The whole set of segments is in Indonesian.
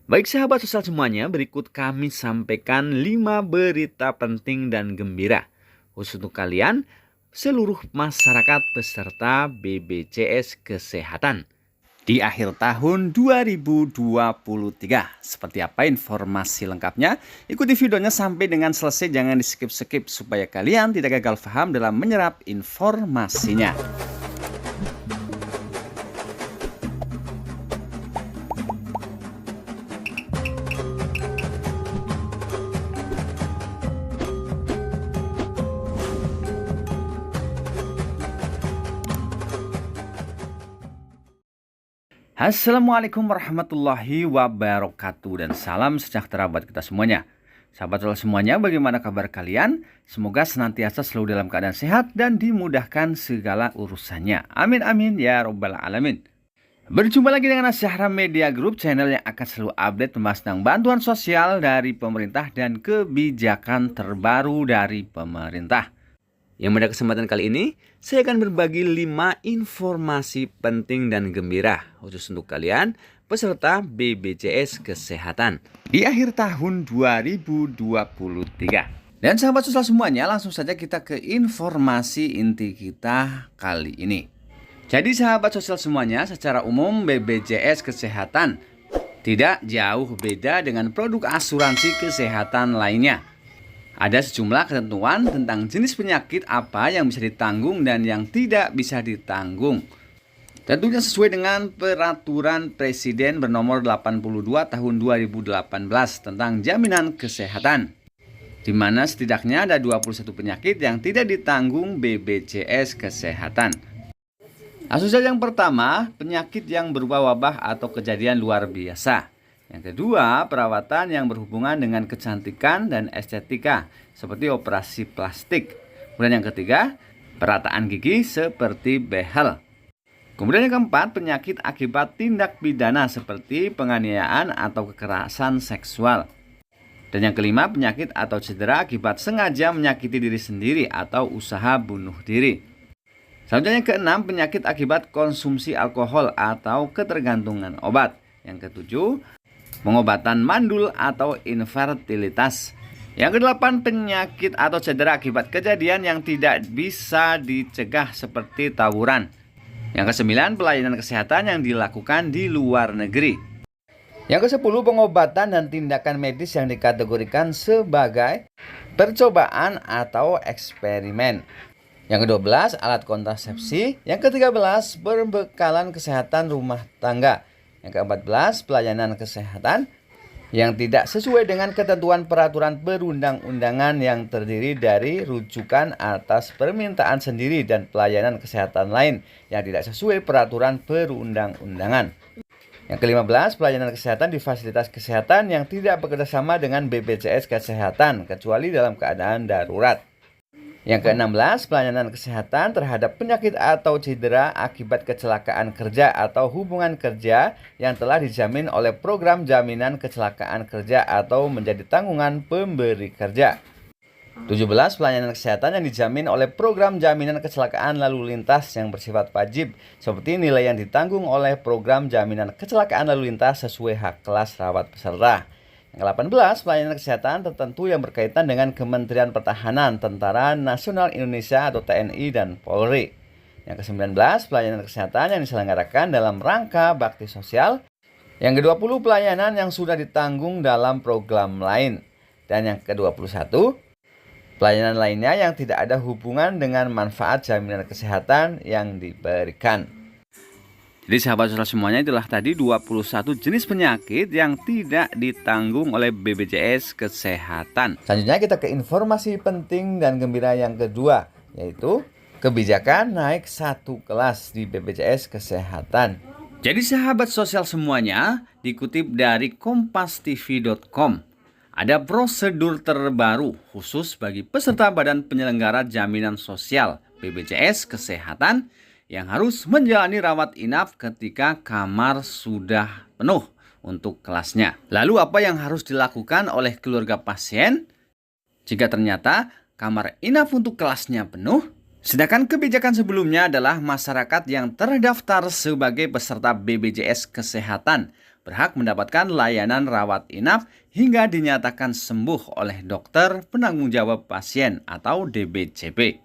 Baik sahabat sosial semuanya, berikut kami sampaikan 5 berita penting dan gembira khusus untuk kalian seluruh masyarakat peserta BPJS Kesehatan di akhir tahun 2023. Seperti apa informasi lengkapnya? Ikuti videonya sampai dengan selesai, jangan di skip-skip supaya kalian tidak gagal paham dalam menyerap informasinya. Assalamualaikum warahmatullahi wabarakatuh dan salam sejahtera buat kita semuanya. Sahabat sosial semuanya, bagaimana kabar kalian? Semoga senantiasa selalu dalam keadaan sehat dan dimudahkan segala urusannya. Amin amin ya robbal alamin. Berjumpa lagi dengan Asyahra Media Group, channel yang akan selalu update membahas tentang bantuan sosial dari pemerintah dan kebijakan terbaru dari pemerintah. Yang pada kesempatan kali ini, saya akan berbagi 5 informasi penting dan gembira khusus untuk kalian peserta BPJS Kesehatan di akhir tahun 2023. Dan sahabat sosial semuanya, langsung saja kita ke informasi inti kita kali ini. Jadi sahabat sosial semuanya, secara umum BPJS Kesehatan tidak jauh beda dengan produk asuransi kesehatan lainnya. Ada sejumlah ketentuan tentang jenis penyakit apa yang bisa ditanggung dan yang tidak bisa ditanggung. Tentunya sesuai dengan Peraturan Presiden bernomor 82 tahun 2018 tentang jaminan kesehatan, di mana setidaknya ada 21 penyakit yang tidak ditanggung BPJS Kesehatan. Kasus yang pertama, penyakit yang berupa wabah atau kejadian luar biasa. Yang kedua, perawatan yang berhubungan dengan kecantikan dan estetika, seperti operasi plastik. Kemudian yang ketiga, perataan gigi seperti behel. Kemudian yang keempat, penyakit akibat tindak pidana seperti penganiayaan atau kekerasan seksual. Dan yang kelima, penyakit atau cedera akibat sengaja menyakiti diri sendiri atau usaha bunuh diri. Selanjutnya yang keenam, penyakit akibat konsumsi alkohol atau ketergantungan obat. Yang ketujuh, pengobatan mandul atau infertilitas. Yang kedelapan, penyakit atau cedera akibat kejadian yang tidak bisa dicegah seperti tawuran. Yang kesembilan, pelayanan kesehatan yang dilakukan di luar negeri. Yang kesepuluh, pengobatan dan tindakan medis yang dikategorikan sebagai percobaan atau eksperimen. Yang ke-12, alat kontrasepsi. Yang ke-13, perbekalan kesehatan rumah tangga. Yang ke-14, pelayanan kesehatan yang tidak sesuai dengan ketentuan peraturan perundang-undangan yang terdiri dari rujukan atas permintaan sendiri dan pelayanan kesehatan lain yang tidak sesuai peraturan perundang-undangan. Yang ke-15, pelayanan kesehatan di fasilitas kesehatan yang tidak bekerjasama dengan BPJS Kesehatan kecuali dalam keadaan darurat. Yang ke-16, pelayanan kesehatan terhadap penyakit atau cedera akibat kecelakaan kerja atau hubungan kerja yang telah dijamin oleh program jaminan kecelakaan kerja atau menjadi tanggungan pemberi kerja. 17, pelayanan kesehatan yang dijamin oleh program jaminan kecelakaan lalu lintas yang bersifat wajib, seperti nilai yang ditanggung oleh program jaminan kecelakaan lalu lintas sesuai hak kelas rawat peserta. Yang ke-18, pelayanan kesehatan tertentu yang berkaitan dengan Kementerian Pertahanan, Tentara Nasional Indonesia atau TNI dan Polri. Yang ke-19, pelayanan kesehatan yang diselenggarakan dalam rangka bakti sosial. Yang ke-20, pelayanan yang sudah ditanggung dalam program lain. Dan yang ke-21, pelayanan lainnya yang tidak ada hubungan dengan manfaat jaminan kesehatan yang diberikan. Jadi sahabat sosial semuanya, itulah tadi 21 jenis penyakit yang tidak ditanggung oleh BPJS Kesehatan. Selanjutnya kita ke informasi penting dan gembira yang kedua, yaitu kebijakan naik 1 kelas di BPJS Kesehatan. Jadi sahabat sosial semuanya, dikutip dari kompastv.com, ada prosedur terbaru khusus bagi peserta Badan Penyelenggara Jaminan Sosial BPJS Kesehatan yang harus menjalani rawat inap ketika kamar sudah penuh untuk kelasnya. Lalu apa yang harus dilakukan oleh keluarga pasien jika ternyata kamar inap untuk kelasnya penuh? Sedangkan kebijakan sebelumnya adalah masyarakat yang terdaftar sebagai peserta BPJS Kesehatan berhak mendapatkan layanan rawat inap hingga dinyatakan sembuh oleh dokter penanggung jawab pasien atau DBJP.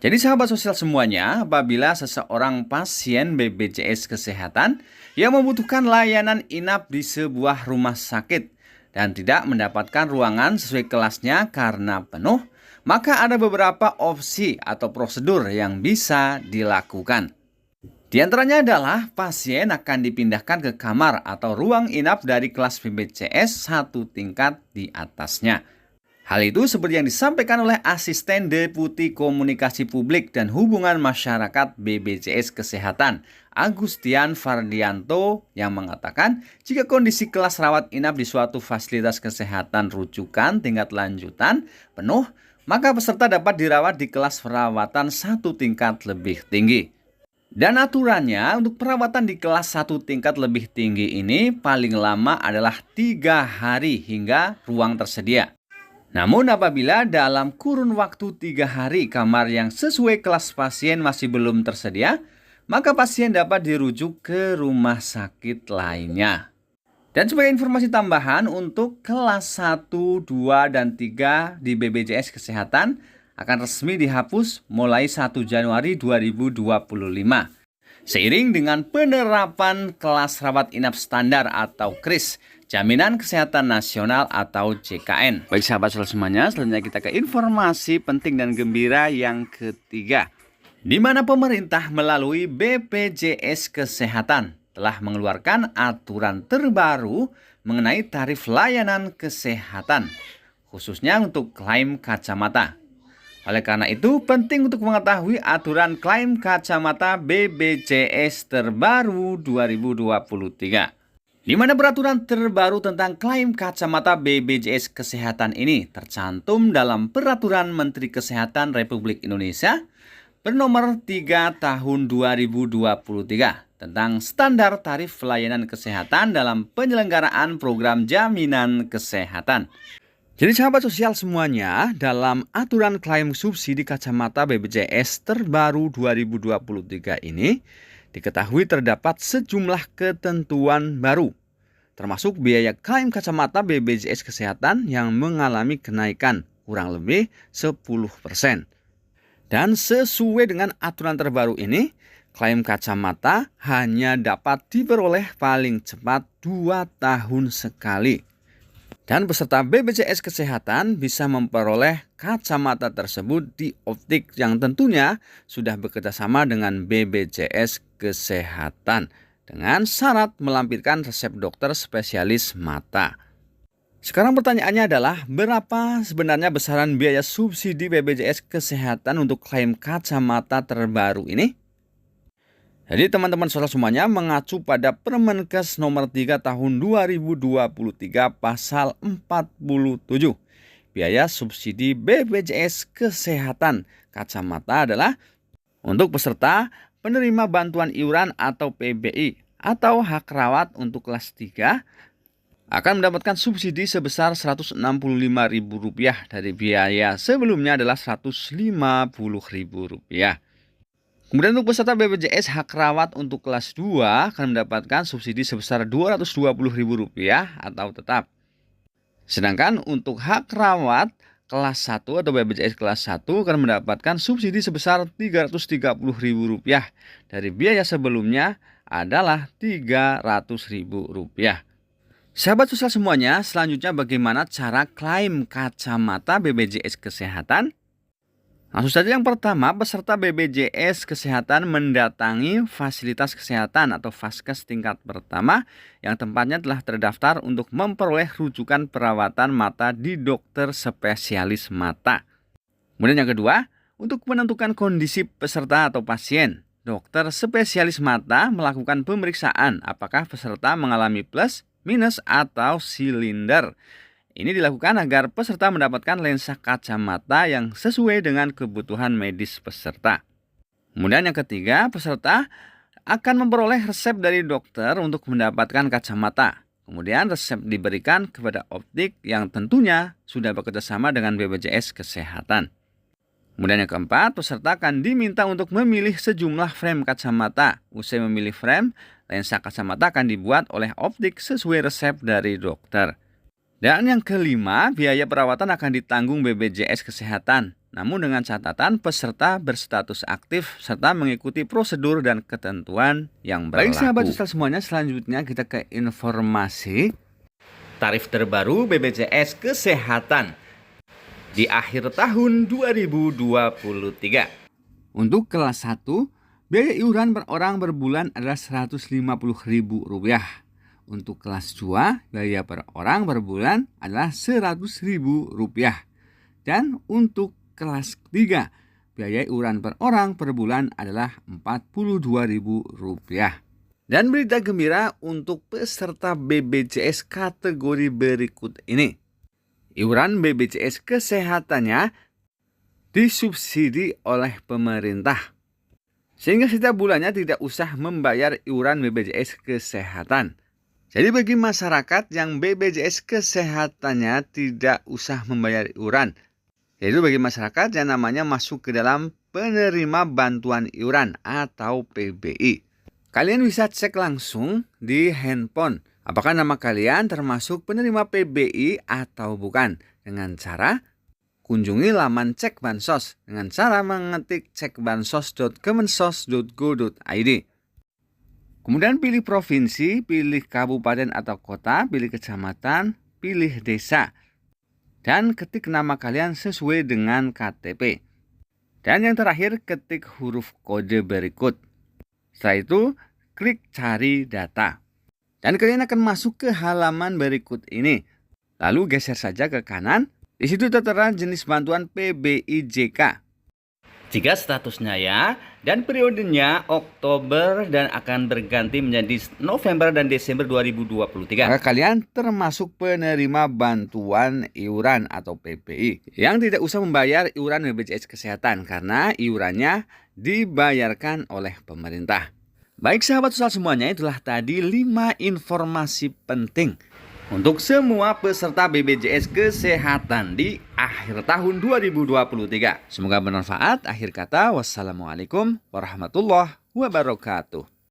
Jadi sahabat sosial semuanya, apabila seseorang pasien BPJS Kesehatan yang membutuhkan layanan inap di sebuah rumah sakit dan tidak mendapatkan ruangan sesuai kelasnya karena penuh, maka ada beberapa opsi atau prosedur yang bisa dilakukan. Di antaranya adalah pasien akan dipindahkan ke kamar atau ruang inap dari kelas BPJS satu tingkat di atasnya. Hal itu seperti yang disampaikan oleh Asisten Deputi Komunikasi Publik dan Hubungan Masyarakat BPJS Kesehatan, Agustian Fardianto, yang mengatakan jika kondisi kelas rawat inap di suatu fasilitas kesehatan rujukan tingkat lanjutan penuh, maka peserta dapat dirawat di kelas perawatan satu tingkat lebih tinggi. Dan aturannya untuk perawatan di kelas satu tingkat lebih tinggi ini paling lama adalah 3 hari hingga ruang tersedia. Namun apabila dalam kurun waktu 3 hari kamar yang sesuai kelas pasien masih belum tersedia, maka pasien dapat dirujuk ke rumah sakit lainnya. Dan sebagai informasi tambahan untuk kelas 1, 2, dan 3 di BPJS Kesehatan akan resmi dihapus mulai 1 Januari 2025. Seiring dengan penerapan kelas rawat inap standar atau KRIS, Jaminan Kesehatan Nasional atau JKN. Baik sahabat semuanya, selanjutnya kita ke informasi penting dan gembira yang ketiga, di mana pemerintah melalui BPJS Kesehatan telah mengeluarkan aturan terbaru mengenai tarif layanan kesehatan, khususnya untuk klaim kacamata. Oleh karena itu, penting untuk mengetahui aturan klaim kacamata BPJS terbaru 2023. Di mana peraturan terbaru tentang klaim kacamata BPJS Kesehatan ini tercantum dalam Peraturan Menteri Kesehatan Republik Indonesia bernomor 3 tahun 2023 tentang standar tarif pelayanan kesehatan dalam penyelenggaraan program jaminan kesehatan. Jadi sahabat sosial semuanya, dalam aturan klaim subsidi kacamata BPJS terbaru 2023 ini diketahui terdapat sejumlah ketentuan baru, termasuk biaya klaim kacamata BPJS Kesehatan yang mengalami kenaikan kurang lebih 10%. Dan sesuai dengan aturan terbaru ini, klaim kacamata hanya dapat diperoleh paling cepat 2 tahun sekali. Dan peserta BPJS Kesehatan bisa memperoleh kacamata tersebut di optik yang tentunya sudah bekerjasama dengan BPJS Kesehatan dengan syarat melampirkan resep dokter spesialis mata. Sekarang pertanyaannya adalah berapa sebenarnya besaran biaya subsidi BPJS Kesehatan untuk klaim kacamata terbaru ini? Jadi teman-teman saudara semuanya, mengacu pada Permenkes nomor 3 tahun 2023 pasal 47, biaya subsidi BPJS Kesehatan kacamata adalah untuk peserta penerima bantuan iuran atau PBI atau hak rawat untuk kelas 3 akan mendapatkan subsidi sebesar Rp165.000 dari biaya sebelumnya adalah Rp150.000. Kemudian untuk peserta BPJS hak rawat untuk kelas 2 akan mendapatkan subsidi sebesar Rp220.000 atau tetap. Sedangkan untuk hak rawat kelas 1 atau BPJS kelas 1 akan mendapatkan subsidi sebesar Rp330.000 dari biaya sebelumnya adalah Rp300.000. Sahabat sosial semuanya, selanjutnya bagaimana cara klaim kacamata BPJS Kesehatan? Langsung saja yang pertama, peserta BPJS Kesehatan mendatangi fasilitas kesehatan atau Vaskes tingkat pertama yang tempatnya telah terdaftar untuk memperoleh rujukan perawatan mata di dokter spesialis mata. Kemudian yang kedua, untuk menentukan kondisi peserta atau pasien, dokter spesialis mata melakukan pemeriksaan apakah peserta mengalami plus, minus, atau silinder. Ini dilakukan agar peserta mendapatkan lensa kacamata yang sesuai dengan kebutuhan medis peserta. Kemudian yang ketiga, peserta akan memperoleh resep dari dokter untuk mendapatkan kacamata. Kemudian resep diberikan kepada optik yang tentunya sudah bekerjasama dengan BPJS Kesehatan. Kemudian yang keempat, peserta akan diminta untuk memilih sejumlah frame kacamata. Usai memilih frame, lensa kacamata akan dibuat oleh optik sesuai resep dari dokter. Dan yang kelima, biaya perawatan akan ditanggung BPJS Kesehatan. Namun dengan catatan peserta berstatus aktif serta mengikuti prosedur dan ketentuan yang berlaku. Baik sahabat sosial semuanya, selanjutnya kita ke informasi tarif terbaru BPJS Kesehatan di akhir tahun 2023. Untuk kelas 1, biaya iuran per orang per bulan adalah Rp150.000. Untuk kelas 2, biaya per orang per bulan adalah Rp100.000. Dan untuk kelas 3, biaya iuran per orang per bulan adalah Rp42.000. Dan berita gembira untuk peserta BPJS kategori berikut ini. Iuran BPJS Kesehatannya disubsidi oleh pemerintah, sehingga setiap bulannya tidak usah membayar iuran BPJS Kesehatan. Jadi bagi masyarakat yang BPJS Kesehatannya tidak usah membayar iuran, yaitu bagi masyarakat yang namanya masuk ke dalam penerima bantuan iuran atau PBI. Kalian bisa cek langsung di handphone apakah nama kalian termasuk penerima PBI atau bukan dengan cara kunjungi laman Cek Bansos dengan cara mengetik cekbansos.kemensos.go.id. Kemudian pilih provinsi, pilih kabupaten atau kota, pilih kecamatan, pilih desa. Dan ketik nama kalian sesuai dengan KTP. Dan yang terakhir, ketik huruf kode berikut. Setelah itu, klik cari data. Dan kalian akan masuk ke halaman berikut ini. Lalu geser saja ke kanan. Di situ tertera jenis bantuan PBIJK. Jika statusnya ya, dan periodenya Oktober dan akan berganti menjadi November dan Desember 2023. Maka kalian termasuk penerima bantuan iuran atau PBI yang tidak usah membayar iuran BPJS Kesehatan karena iurannya dibayarkan oleh pemerintah. Baik sahabat sosial semuanya, itulah tadi 5 informasi penting untuk semua peserta BPJS Kesehatan di akhir tahun 2023. Semoga bermanfaat. Akhir kata, wassalamualaikum warahmatullahi wabarakatuh.